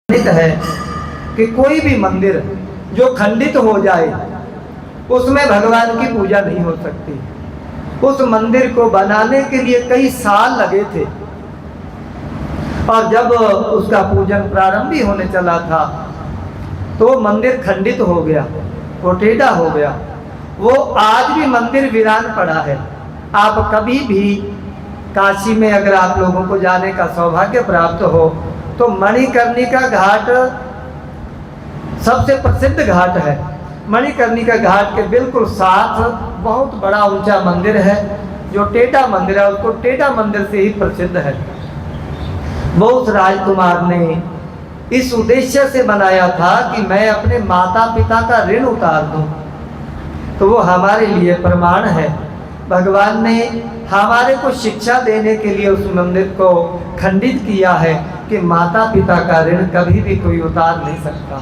खंडित है कि कोई भी मंदिर जो खंडित हो जाए उसमें भगवान की पूजा नहीं हो सकती। उस मंदिर को बनाने के लिए कई साल लगे थे और जब उसका पूजन प्रारंभ ही होने चला था तो मंदिर खंडित हो गया, वो टेढ़ा हो गया। वो आज भी मंदिर वीरान पड़ा है। आप कभी भी काशी में अगर आप लोगों को जाने का सौभाग्य प्राप्त हो तो मणिकर्णिका घाट सबसे प्रसिद्ध घाट है। मणिकर्णिका घाट के बिल्कुल साथ बहुत बड़ा ऊंचा मंदिर है जो टेढ़ा मंदिर है, उसको टेढ़ा मंदिर से ही प्रसिद्ध है। बहुत राजकुमार ने इस उद्देश्य से बनाया था कि मैं अपने माता पिता का ऋण उतार दूं, तो वो हमारे लिए प्रमाण है। भगवान ने हमारे को शिक्षा देने के लिए उस मंदिर को खंडित किया है कि माता पिता का ऋण कभी भी कोई उतार नहीं सकता।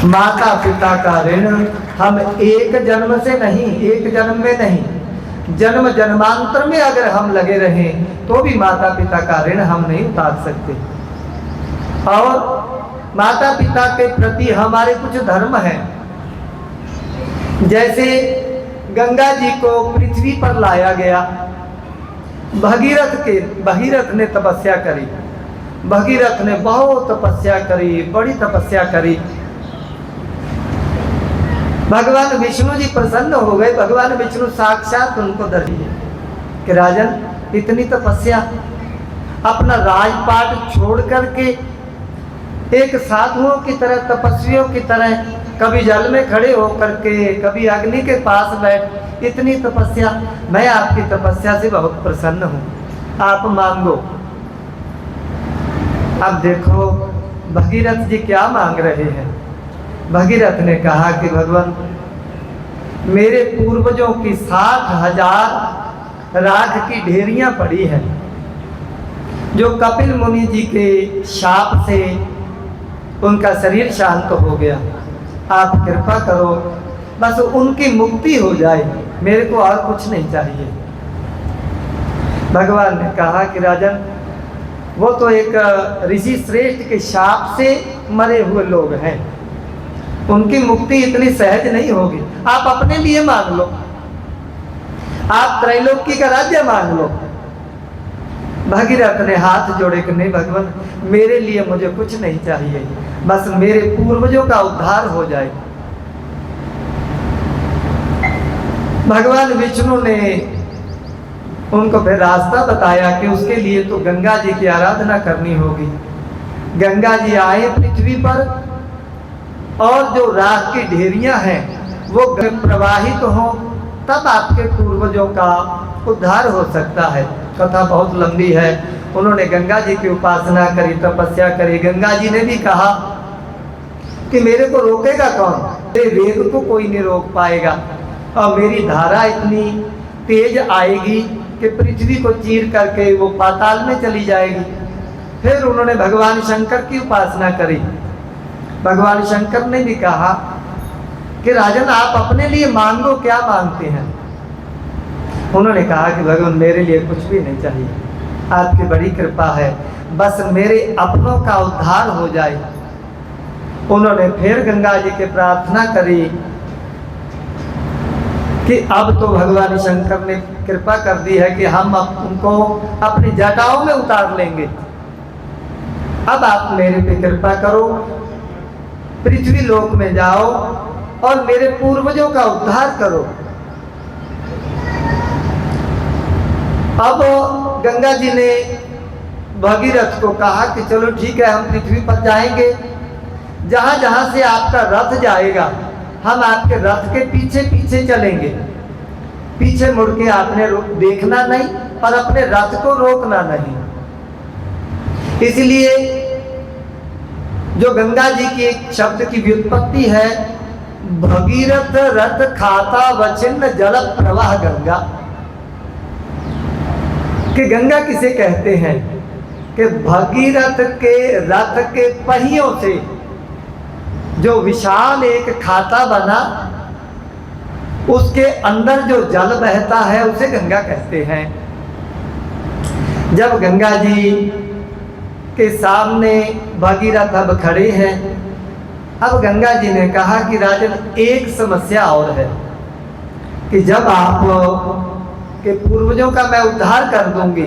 माता पिता का ऋण हम एक जन्म से नहीं, एक जन्म में नहीं, जन्म जन्मांतर में अगर हम लगे रहें तो भी माता पिता का ऋण हम नहीं उतार सकते। और माता पिता के प्रति हमारे कुछ धर्म हैं। जैसे गंगा जी को पृथ्वी पर लाया गया, भगीरथ ने तपस्या करी। भगीरथ ने बहुत तपस्या करी, बड़ी तपस्या करी। भगवान विष्णु जी प्रसन्न हो गए। भगवान विष्णु साक्षात उनको दर्शन दिए कि राजन इतनी तपस्या, अपना राजपाट छोड़ करके एक साधुओं की तरह, तपस्वियों की तरह, कभी जल में खड़े होकर के, कभी अग्नि के पास बैठ, इतनी तपस्या। मैं आपकी तपस्या से बहुत प्रसन्न हूँ, आप मांगो। अब देखो भगीरथ जी क्या मांग रहे हैं। भगीरथ ने कहा कि भगवान मेरे पूर्वजों की 60,000 राख की ढेरियां पड़ी हैं जो कपिल मुनि जी के शाप से उनका शरीर शांत हो गया। आप कृपा करो, बस उनकी मुक्ति हो जाए, मेरे को और कुछ नहीं चाहिए। भगवान ने कहा कि राजन वो तो एक ऋषि श्रेष्ठ के शाप से मरे हुए लोग हैं, उनकी मुक्ति इतनी सहज नहीं होगी। आप अपने लिए मांग लो, आप त्रैलोकी का राज्य मांग लो। भगीरथ ने हाथ जोड़े कि नहीं भगवान, मेरे लिए मुझे कुछ नहीं चाहिए, बस मेरे पूर्वजों का उद्धार हो जाए। भगवान विष्णु ने उनको फिर रास्ता बताया कि उसके लिए तो गंगा जी की आराधना करनी होगी। गंगा जी आए पृथ्वी पर और जो राख की ढेरियां हैं वो प्रवाहित हो, तब आपके पूर्वजों का उद्धार हो सकता है। कथा बहुत लंबी है। उन्होंने गंगा जी की उपासना करी, तपस्या करी। गंगा जी ने भी कहा कि मेरे को रोकेगा कौन, मेरे वेग को कोई नहीं रोक पाएगा और मेरी धारा इतनी तेज आएगी कि पृथ्वी को चीर करके वो पाताल में चली जाएगी। फिर उन्होंने भगवान शंकर की उपासना करी। भगवान शंकर ने भी कहा कि राजन आप अपने लिए मांगो, क्या मांगते हैं। उन्होंने कहा कि भगवान मेरे लिए कुछ भी नहीं चाहिए, आपकी बड़ी कृपा है, बस मेरे अपनों का उद्धार हो जाए। उन्होंने फिर गंगा जी के प्रार्थना करी कि अब तो भगवान शंकर ने कृपा कर दी है कि हम उनको अपनी जटाओं में उतार लेंगे। अब आप मेरे पे कृपा करो, पृथ्वी लोक में जाओ और मेरे पूर्वजों का उद्धार करो। अब गंगा जी ने भगीरथ को कहा कि चलो ठीक है, हम पृथ्वी पर जाएंगे, जहां जहां से आपका रथ जाएगा हम आपके रथ के पीछे पीछे चलेंगे। पीछे मुड़ के आपने देखना नहीं और अपने रथ को रोकना नहीं। इसलिए जो गंगा जी की एक शब्द की व्युत्पत्ति है, भगीरथ रथ खाता वचिन्न जल प्रवाह गंगा, कि गंगा किसे कहते हैं कि भगीरथ के रथ के पहियों से जो विशाल एक खाता बना, उसके अंदर जो जल बहता है उसे गंगा कहते हैं। जब गंगा जी के सामने भगीरथ अब खड़े हैं। अब गंगा जी ने कहा कि राजन, एक समस्या और है कि जब आप के पूर्वजों का मैं उद्धार कर दूंगी,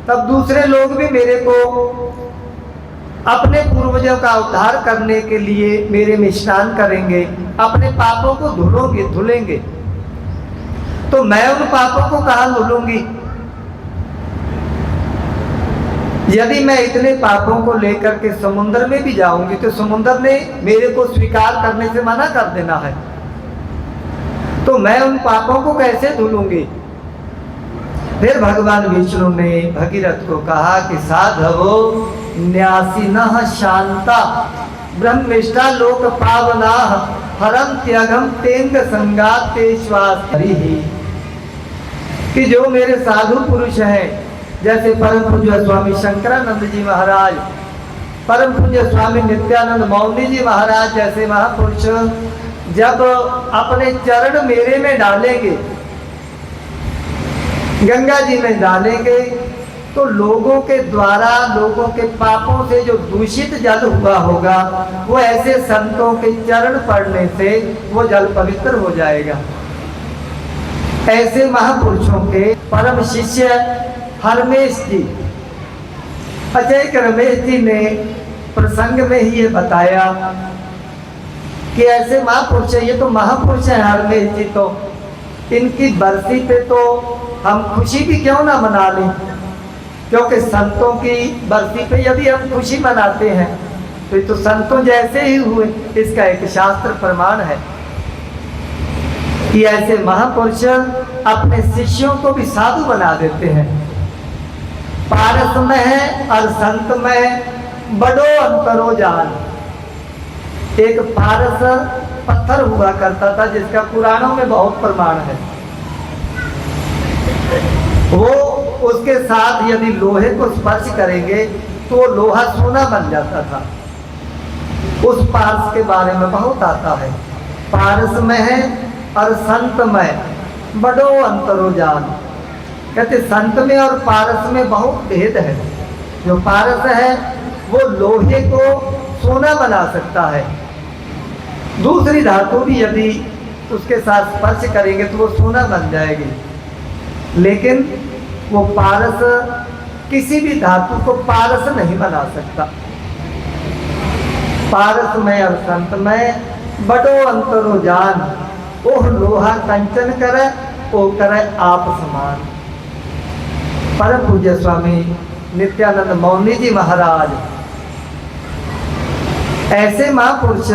तब दूसरे लोग भी मेरे को अपने पूर्वजों का उद्धार करने के लिए मेरे में स्नान करेंगे, अपने पापों को धुलेंगे। तो मैं उन पापों को कहां धुलूंगी? यदि मैं इतने पापों को लेकर के समुद्र में भी जाऊंगी तो समुद्र ने मेरे को स्वीकार करने से मना कर देना है, तो मैं उन पापों को कैसे धुलूंगी? फिर भगवान विष्णु ने भगीरथ को कहा कि साधवो न्यासिनः शांता ब्रह्मिष्ठा लोक पावना हरम त्यागम तेंग संगात तेश्वास हरिहि। कि जो मेरे साधु पुरुष हैं, जैसे परम पूज्य स्वामी शंकरानंद जी महाराज, परम पूज्य स्वामी नित्यानंद मौनी जी महाराज जैसे महापुरुष जब अपने चरण मेरे में डालेंगे, गंगा जी में डालेंगे, तो लोगों के द्वारा लोगों के पापों से जो दूषित जल हुआ होगा, वो ऐसे संतों के चरण पड़ने से वो जल पवित्र हो जाएगा। ऐसे महापुरुषों के परम शिष्य हरमेश जी, अजय रमेश जी ने प्रसंग में ही ये बताया कि ऐसे महापुरुष है, ये तो महापुरुष है हरमेश जी, तो इनकी बरसी पे तो हम खुशी भी क्यों ना मना लें, क्योंकि संतों की बरसी पे यदि हम खुशी मनाते हैं तो संतों जैसे ही हुए। इसका एक शास्त्र प्रमाण है कि ऐसे महापुरुष अपने शिष्यों को भी साधु बना देते हैं। पारस में है और संत में बड़ो अंतरो जान। एक पारस पत्थर हुआ करता था जिसका पुराणों में बहुत प्रमाण है। वो उसके साथ यदि लोहे को स्पर्श करेंगे तो वो लोहा सोना बन जाता था। उस पारस के बारे में बहुत आता है। पारस में है और संत में बड़ो अंतरो जान। कहते संत में और पारस में बहुत भेद है। जो पारस है वो लोहे को सोना बना सकता है, दूसरी धातु भी यदि उसके साथ स्पर्श करेंगे तो वो सोना बन जाएगी, लेकिन वो पारस किसी भी धातु को पारस नहीं बना सकता। पारस में और संत में बड़ो अंतरो जान। ओह लोहा कंचन करे, ओ करे आप समान। परम पूज्य स्वामी नित्यानंद मौनी जी महाराज ऐसे महापुरुष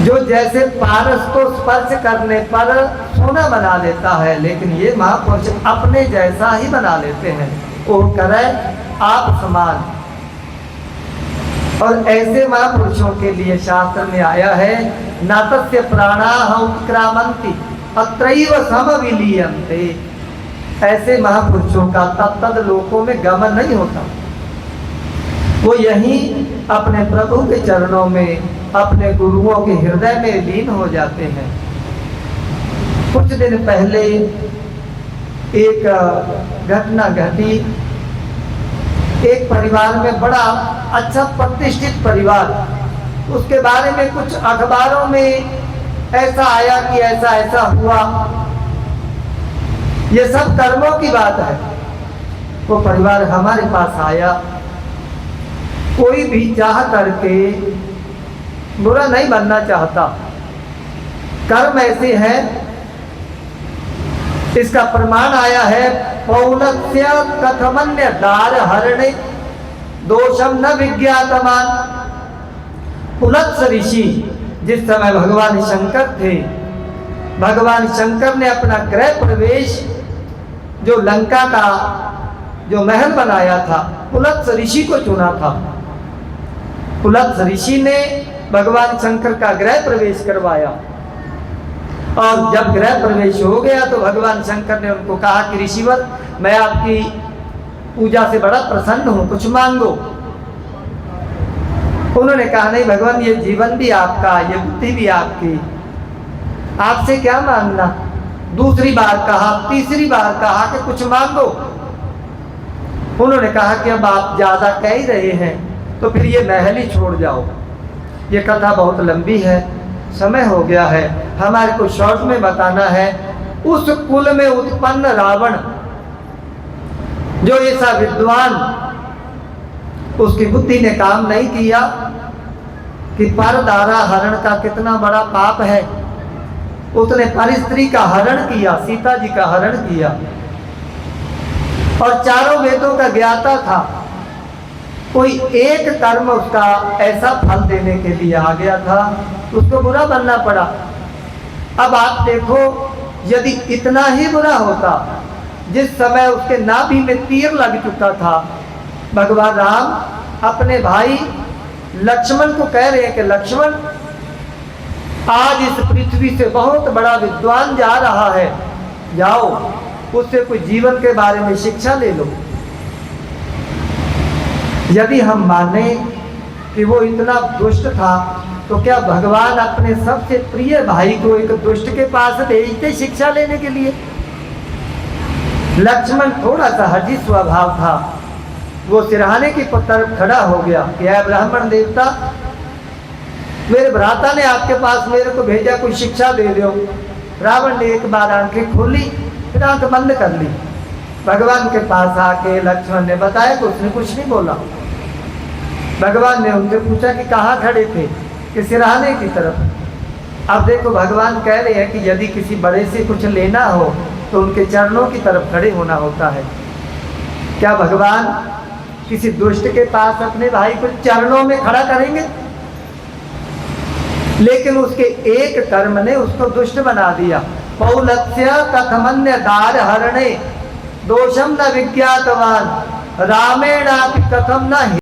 जो जैसे पारस को स्पर्श करने पर सोना बना लेता है, लेकिन ये महापुरुष अपने जैसा ही बना लेते हैं। वो करे आप समान। और ऐसे महापुरुषों के लिए शास्त्र में आया है, नातस्य प्राणाः उत्क्रामन्ति अत्रैव समविलीयन्ते। ऐसे महापुरुषों का तत्तद लोकों में गमन नहीं होता, वो यहीं अपने प्रभु के चरणों में, अपने गुरुओं के हृदय में लीन हो जाते हैं। कुछ दिन पहले एक घटना घटी। एक परिवार में, बड़ा अच्छा प्रतिष्ठित परिवार, उसके बारे में कुछ अखबारों में ऐसा आया कि ऐसा ऐसा हुआ। ये सब कर्मों की बात है। वो परिवार हमारे पास आया। कोई भी चाह करके बुरा नहीं बनना चाहता, कर्म ऐसे है। इसका प्रमाण आया है, पौलस्य कथमन्य दार हरणे दोषम न विज्ञातमान। पुलत्स ऋषि जिस समय भगवान शंकर थे, भगवान शंकर ने अपना गृह प्रवेश जो लंका का जो महल बनाया था, पुलत्स ऋषि को चुना था। पुलत्स ऋषि ने भगवान शंकर का गृह प्रवेश करवाया, और जब गृह प्रवेश हो गया तो भगवान शंकर ने उनको कहा कि ऋषिवर, मैं आपकी पूजा से बड़ा प्रसन्न हूं, कुछ मांगो। उन्होंने कहा, नहीं भगवान, ये जीवन भी आपका, ये बुद्धि भी आपकी, आपसे क्या मांगना। दूसरी बार कहा, तीसरी बार कहा कि कुछ मांगो। उन्होंने कहा कि अब आप ज़्यादा कह ही रहे हैं तो फिर ये महल ही छोड़ जाओ। ये कथा बहुत लंबी है, समय हो गया है, हमारे को शॉर्ट में बताना है। उस कुल में उत्पन्न रावण जो ऐसा विद्वान, उसकी बुद्धि ने काम नहीं किया कि परदारा हरण का कितना बड़ा पाप है। उसने पर स्त्री का हरण किया, सीता जी का हरण किया, और चारों वेदों का ज्ञाता था। कोई एक कर्म उसका ऐसा फल देने के लिए आ गया था, उसको बुरा बनना पड़ा। अब आप देखो, यदि इतना ही बुरा होता, जिस समय उसके नाभि में तीर लग चुका था, भगवान राम अपने भाई लक्ष्मण को कह रहे हैं कि लक्ष्मण, आज इस पृथ्वी से बहुत बड़ा विद्वान जा रहा है, जाओ उससे कोई जीवन के बारे में शिक्षा ले लो। यदि हम माने कि वो इतना दुष्ट था, तो क्या भगवान अपने सबसे प्रिय भाई को एक दुष्ट के पास भेजते शिक्षा लेने के लिए? लक्ष्मण थोड़ा सा हठी स्वभाव था, वो सिरहाने की तरफ खड़ा हो गया कि ऐ ब्राह्मण देवता, मेरे भ्राता ने आपके पास मेरे को भेजा, कोई शिक्षा दे दो। रावण ने एक बार आंखें खोली, फिर आंख बंद कर ली। भगवान के पास आके लक्ष्मण ने बताया कि उसने कुछ नहीं बोला। भगवान ने उनसे पूछा कि कहाँ खड़े थे, कि सिरहाने की तरफ। अब देखो, भगवान कह रहे हैं कि यदि किसी बड़े से कुछ लेना हो तो उनके चरणों की तरफ खड़े होना होता है। क्या भगवान किसी दुष्ट के पास अपने भाई को चरणों में खड़ा करेंगे? लेकिन उसके एक कर्म ने उसको दुष्ट बना दिया। पौलत्स्य कथमन्य दार हरणे दोषम न विज्ञातवान रामेणापि कथम न